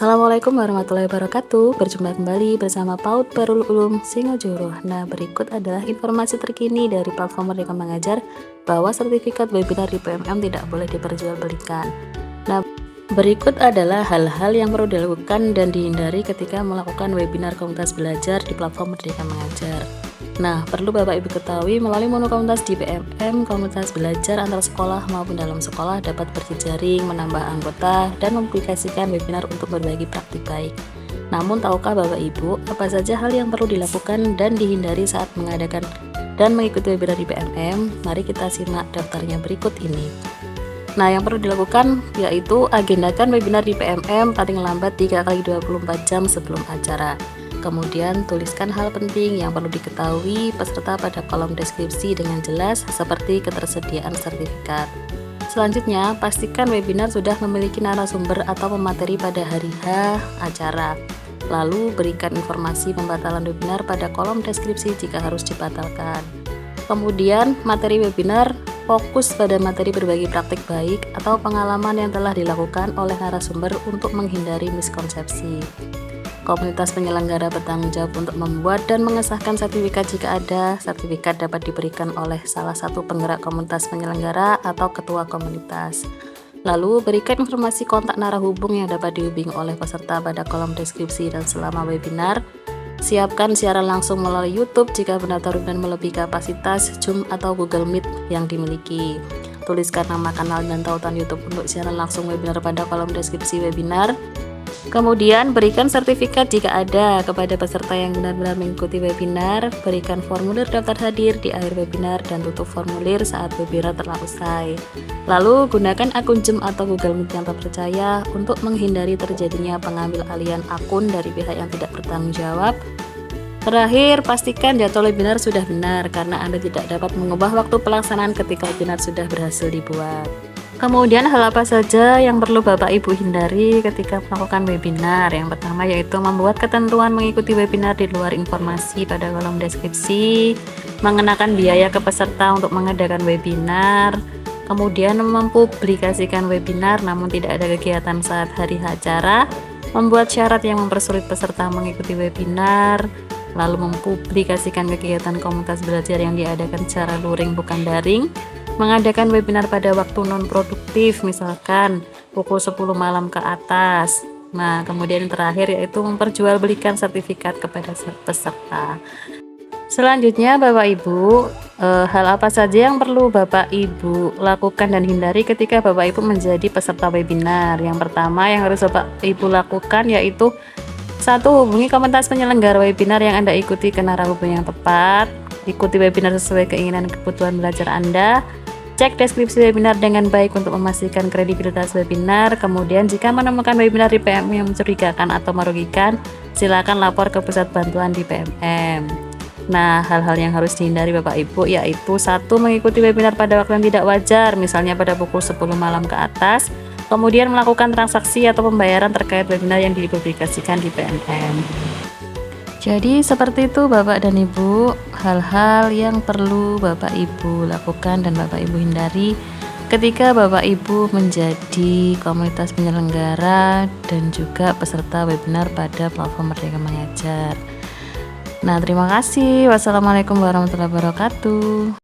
Assalamualaikum warahmatullahi wabarakatuh. Berjumpa kembali bersama PAUD Darul Ulum Singojuru. Nah, berikut adalah informasi terkini dari platform Merdeka Mengajar bahwa sertifikat webinar di PMM tidak boleh diperjualbelikan. Nah, berikut adalah hal-hal yang perlu dilakukan dan dihindari ketika melakukan webinar komunitas belajar di platform Merdeka Mengajar. Nah, perlu Bapak Ibu ketahui melalui mono komunitas di PMM, komunitas belajar antar sekolah maupun dalam sekolah dapat berjejaring, menambah anggota, dan mempublikasikan webinar untuk berbagi praktik baik. Namun, tahukah Bapak Ibu apa saja hal yang perlu dilakukan dan dihindari saat mengadakan dan mengikuti webinar di PMM? Mari kita simak daftarnya berikut ini. Nah, yang perlu dilakukan yaitu agendakan webinar di PMM paling lambat 3x24 jam sebelum acara. Kemudian tuliskan hal penting yang perlu diketahui peserta pada kolom deskripsi dengan jelas seperti ketersediaan sertifikat. Selanjutnya, pastikan webinar sudah memiliki narasumber atau pemateri pada hari H acara. Lalu berikan informasi pembatalan webinar pada kolom deskripsi jika harus dibatalkan. Kemudian, materi webinar fokus pada materi berbagi praktik baik atau pengalaman yang telah dilakukan oleh narasumber untuk menghindari miskonsepsi. Komunitas penyelenggara bertanggung jawab untuk membuat dan mengesahkan sertifikat jika ada. Sertifikat dapat diberikan oleh salah satu penggerak komunitas penyelenggara atau ketua komunitas. Lalu, berikan informasi kontak narahubung yang dapat dihubungi oleh peserta pada kolom deskripsi dan selama webinar. Siapkan siaran langsung melalui YouTube jika pendaftar webinar melebihi kapasitas Zoom atau Google Meet yang dimiliki. Tuliskan nama kanal dan tautan YouTube untuk siaran langsung webinar pada kolom deskripsi webinar. Kemudian berikan sertifikat jika ada kepada peserta yang benar-benar mengikuti webinar. Berikan formulir daftar hadir di akhir webinar dan tutup formulir saat webinar telah usai. Lalu gunakan akun Zoom atau Google Meet yang terpercaya untuk menghindari terjadinya pengambil alihan akun dari pihak yang tidak bertanggung jawab. Terakhir, pastikan jadwal webinar sudah benar karena Anda tidak dapat mengubah waktu pelaksanaan ketika webinar sudah berhasil dibuat. Kemudian hal apa saja yang perlu Bapak Ibu hindari ketika melakukan webinar? Yang pertama yaitu membuat ketentuan mengikuti webinar di luar informasi pada kolom deskripsi, mengenakan biaya ke peserta untuk mengadakan webinar, kemudian mempublikasikan webinar namun tidak ada kegiatan saat hari acara, membuat syarat yang mempersulit peserta mengikuti webinar, lalu mempublikasikan kegiatan komunitas belajar yang diadakan secara luring bukan daring, mengadakan webinar pada waktu non-produktif misalkan pukul 10 malam ke atas. Nah, kemudian yang terakhir yaitu memperjualbelikan sertifikat kepada peserta. Selanjutnya Bapak Ibu, hal apa saja yang perlu Bapak Ibu lakukan dan hindari ketika Bapak Ibu menjadi peserta webinar? Yang pertama yang harus Bapak Ibu lakukan yaitu 1. Hubungi komunitas penyelenggara webinar yang Anda ikuti ke narahubung yang tepat. Ikuti webinar sesuai keinginan dan kebutuhan belajar Anda. Cek deskripsi webinar dengan baik untuk memastikan kredibilitas webinar. Kemudian jika menemukan webinar di PMM yang mencurigakan atau merugikan, silakan lapor ke pusat bantuan di PMM. Nah, hal-hal yang harus dihindari Bapak Ibu yaitu 1. Mengikuti webinar pada waktu yang tidak wajar, misalnya pada pukul 10 malam ke atas. Kemudian melakukan transaksi atau pembayaran terkait webinar yang dipublikasikan di PMM. Jadi seperti itu Bapak dan Ibu, hal-hal yang perlu Bapak Ibu lakukan dan Bapak Ibu hindari ketika Bapak Ibu menjadi komunitas penyelenggara dan juga peserta webinar pada platform Merdeka Mengajar. Nah, terima kasih. Wassalamualaikum warahmatullahi wabarakatuh.